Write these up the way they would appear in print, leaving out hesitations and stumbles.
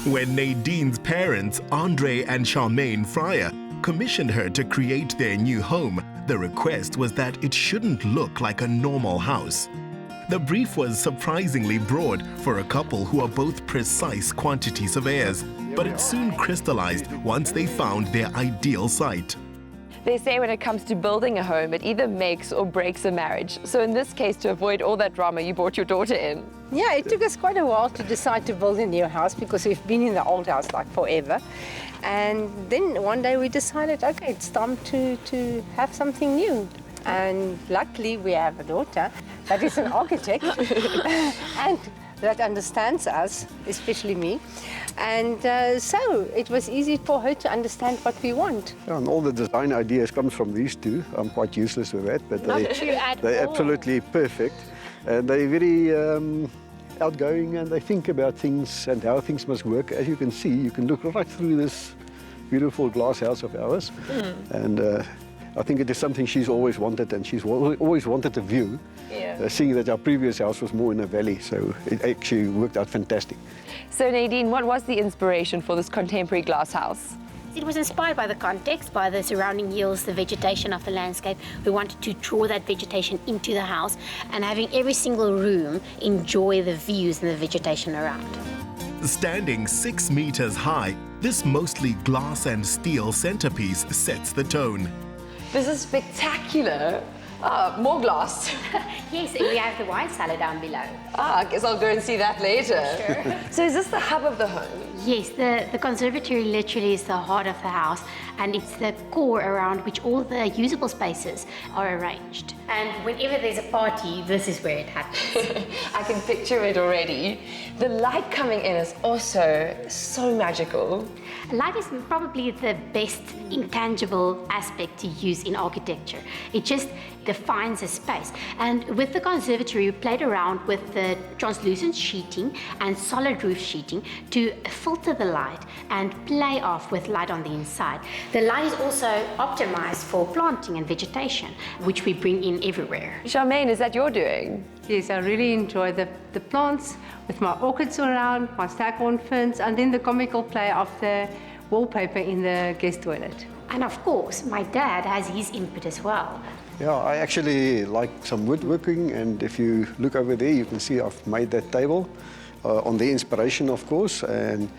When Nadine's parents, Andre and Charmaine Fryer, commissioned her to create their new home, the request was that it shouldn't look like a normal house. The brief was surprisingly broad for a couple who are both precise quantity surveyors, but it soon crystallized once they found their ideal site. They say when it comes to building a home, it either makes or breaks a marriage. So in this case, to avoid all that drama, you brought your daughter in. Yeah, it took us quite a while to decide to build a new house because we've been in the old house like forever. And then one day we decided, okay, it's time to have something new. And luckily we have a daughter that is an architect and that understands us, especially me. And so it was easy for her to understand what we want. Yeah, and all the design ideas come from these two. I'm quite useless with that, but they're absolutely perfect. And they're very outgoing, and they think about things and how things must work. As you can see, you can look right through this beautiful glass house of ours. And I think it is something she's always wanted, and she's always wanted a view, seeing that our previous house was more in a valley, so it actually worked out fantastic. So Nadine, what was the inspiration for this contemporary glass house? It was inspired by the context, by the surrounding hills, the vegetation of the landscape. We wanted to draw that vegetation into the house and having every single room enjoy the views and the vegetation around. Standing 6 meters high, this mostly glass and steel centerpiece sets the tone. This is spectacular. More glass. Yes, and we have the wine cellar down below. I guess I'll go and see that later. Sure. So is this the hub of the home? Yes, the conservatory literally is the heart of the house, and it's the core around which all the usable spaces are arranged. And whenever there's a party, this is where it happens. I can picture it already. The light coming in is also so magical. Light is probably the best intangible aspect to use in architecture. It just defines a space. And with the conservatory, we played around with the translucent sheeting and solid roof sheeting to filter the light and play off with light on the inside. The light is also optimized for planting and vegetation, which we bring in everywhere. Charmaine, is that your doing? Yes, I really enjoy the plants with my orchids around, my staghorn ferns, and then the comical play of the wallpaper in the guest toilet. And of course, my dad has his input as well. Yeah, I actually like some woodworking, and if you look over there, you can see I've made that table on the inspiration, of course, and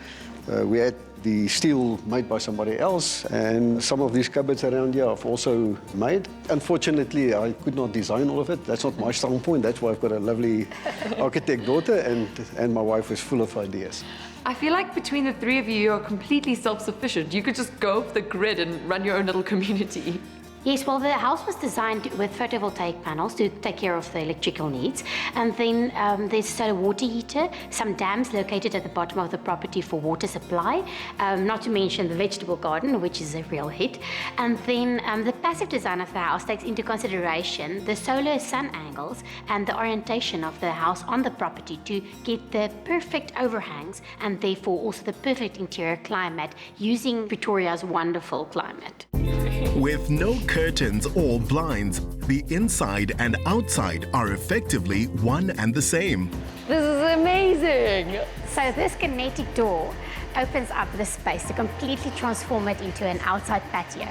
we had the steel made by somebody else, and some of these cupboards around here I've also made. Unfortunately, I could not design all of it. That's not my strong point. That's why I've got a lovely architect daughter, and my wife is full of ideas. I feel like between the three of you, you're completely self-sufficient. You could just go off the grid and run your own little community. Yes, well, the house was designed with photovoltaic panels to take care of the electrical needs. And then there's a solar water heater, some dams located at the bottom of the property for water supply, not to mention the vegetable garden, which is a real hit. And then the passive design of the house takes into consideration the solar sun angles and the orientation of the house on the property to get the perfect overhangs and therefore also the perfect interior climate using Pretoria's wonderful climate. With no curtains or blinds, the inside and outside are effectively one and the same. This is amazing. So this kinetic door opens up the space to completely transform it into an outside patio.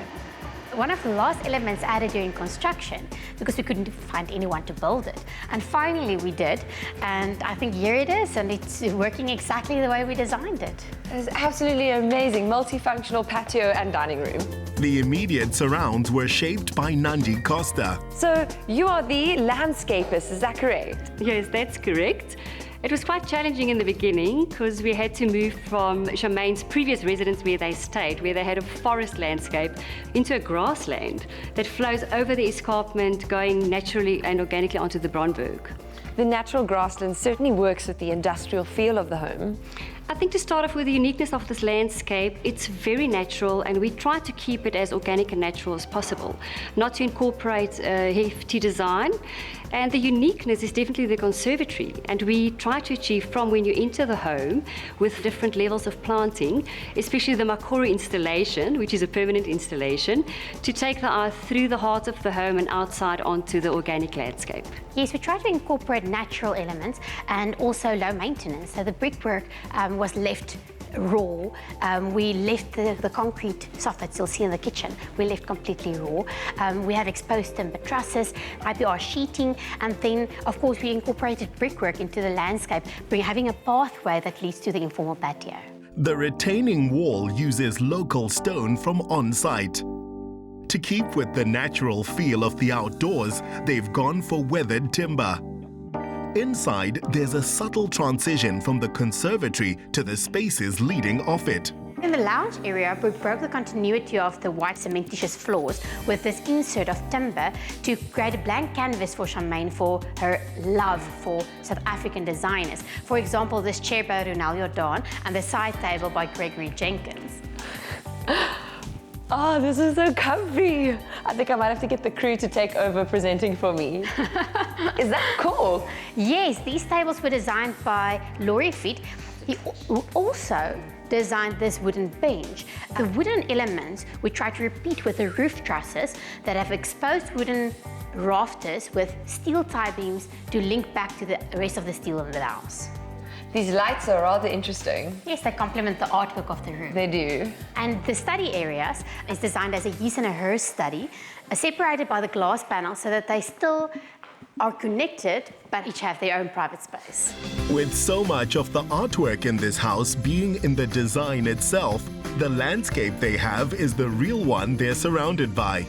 One of the last elements added during construction because we couldn't find anyone to build it. And finally we did, and I think here it is, and it's working exactly the way we designed it. It's absolutely amazing, multifunctional patio and dining room. The immediate surrounds were shaped by Nanji Costa. So you are the landscapist, is that correct? Yes, that's correct. It was quite challenging in the beginning because we had to move from Charmaine's previous residence where they stayed, where they had a forest landscape, into a grassland that flows over the escarpment, going naturally and organically onto the Bronberg. The natural grassland certainly works with the industrial feel of the home. I think to start off with the uniqueness of this landscape, it's very natural, and we try to keep it as organic and natural as possible, not to incorporate hefty design. And the uniqueness is definitely the conservatory, and we try to achieve from when you enter the home with different levels of planting, especially the Makoro installation, which is a permanent installation, to take the eye through the heart of the home and outside onto the organic landscape. Yes, we try to incorporate natural elements and also low maintenance. So the brickwork was left raw. We left the concrete soffits you'll see in the kitchen, we left completely raw. We have exposed timber trusses, IPR sheeting, and then of course we incorporated brickwork into the landscape, having a pathway that leads to the informal patio. The retaining wall uses local stone from on-site. To keep with the natural feel of the outdoors, they've gone for weathered timber. Inside, there's a subtle transition from the conservatory to the spaces leading off it. In the lounge area, we broke the continuity of the white cementitious floors with this insert of timber to create a blank canvas for Charmaine for her love for South African designers. For example, this chair by Ronald Jordan and the side table by Gregory Jenkins. Oh, this is so comfy. I think I might have to get the crew to take over presenting for me. Is that cool? Yes, these tables were designed by Laurie Feet. He also designed this wooden bench. The wooden elements we try to repeat with the roof trusses that have exposed wooden rafters with steel tie beams to link back to the rest of the steel in the house. These lights are rather interesting. Yes, they complement the artwork of the room. They do. And the study areas is designed as a his and a her study, separated by the glass panel so that they still are connected, but each have their own private space. With so much of the artwork in this house being in the design itself, the landscape they have is the real one they're surrounded by.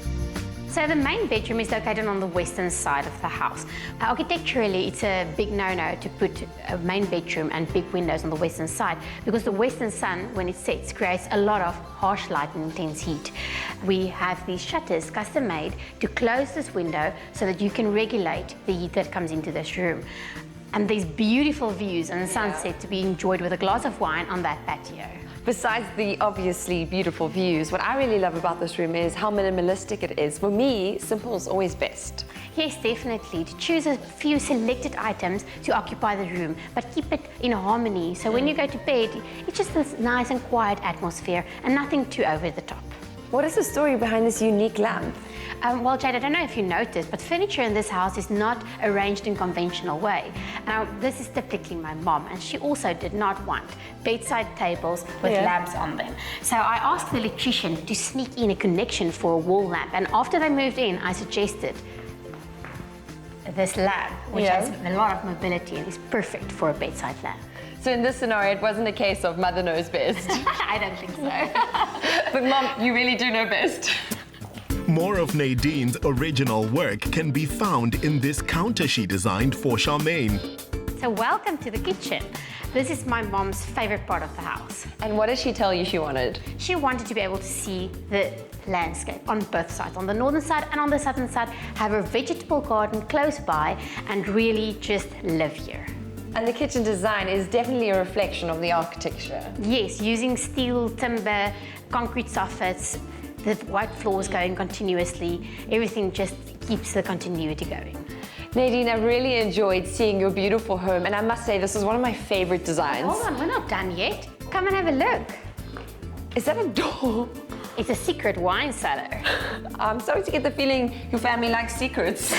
So the main bedroom is located on the western side of the house. Architecturally, it's a big no-no to put a main bedroom and big windows on the western side because the western sun, when it sets, creates a lot of harsh light and intense heat. We have these shutters custom-made to close this window so that you can regulate the heat that comes into this room. And there's beautiful views and the sunset to be enjoyed with a glass of wine on that patio. Besides the obviously beautiful views, what I really love about this room is how minimalistic it is. For me, simple is always best. Yes, definitely. To choose a few selected items to occupy the room, but keep it in harmony. So when you go to bed, it's just this nice and quiet atmosphere and nothing too over the top. What is the story behind this unique lamp? Well, Jade, I don't know if you noticed, but furniture in this house is not arranged in conventional way. Now, this is typically my mom, and she also did not want bedside tables with lamps on them. So I asked the electrician to sneak in a connection for a wall lamp, and after they moved in, I suggested this lamp, which has a lot of mobility and is perfect for a bedside lamp. So in this scenario, it wasn't a case of mother knows best. I don't think so. But Mom, you really do know best. More of Nadine's original work can be found in this counter she designed for Charmaine. So welcome to the kitchen. This is my mom's favorite part of the house. And what did she tell you she wanted? She wanted to be able to see the landscape on both sides, on the northern side and on the southern side, have a vegetable garden close by and really just live here. And the kitchen design is definitely a reflection of the architecture. Yes, using steel, timber, concrete soffits, the white floors going continuously, everything just keeps the continuity going. Nadine, I really enjoyed seeing your beautiful home, and I must say this is one of my favorite designs. Hold on, we're not done yet. Come and have a look. Is that a door? It's a secret wine cellar. I'm starting to get the feeling your family likes secrets.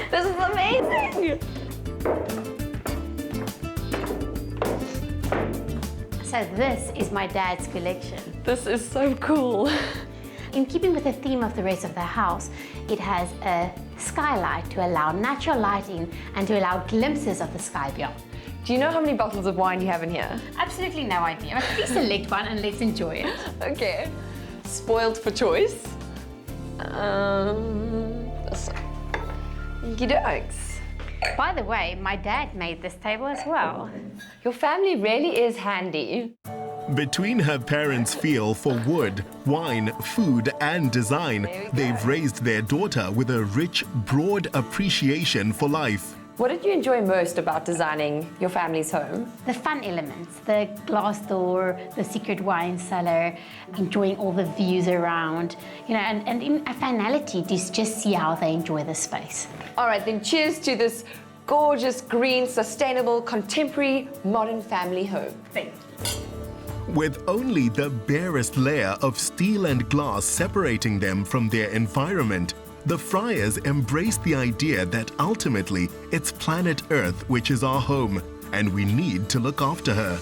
This is amazing! So this is my dad's collection. This is so cool. In keeping with the theme of the rest of the house, it has a skylight to allow natural light in and to allow glimpses of the sky beyond. Do you know how many bottles of wine you have in here? Absolutely no idea, but please select one and let's enjoy it. Okay. Spoiled for choice. This one. Okey-dokes. By the way, my dad made this table as well. Your family really is handy. Between her parents' feel for wood, wine, food and design, they've raised their daughter with a rich, broad appreciation for life. What did you enjoy most about designing your family's home? The fun elements, the glass door, the secret wine cellar, enjoying all the views around, you know, and in a finality to just see how they enjoy the space. All right, then cheers to this gorgeous, green, sustainable, contemporary, modern family home. Thank you. With only the barest layer of steel and glass separating them from their environment, the Friars embrace the idea that ultimately it's planet Earth which is our home, and we need to look after her.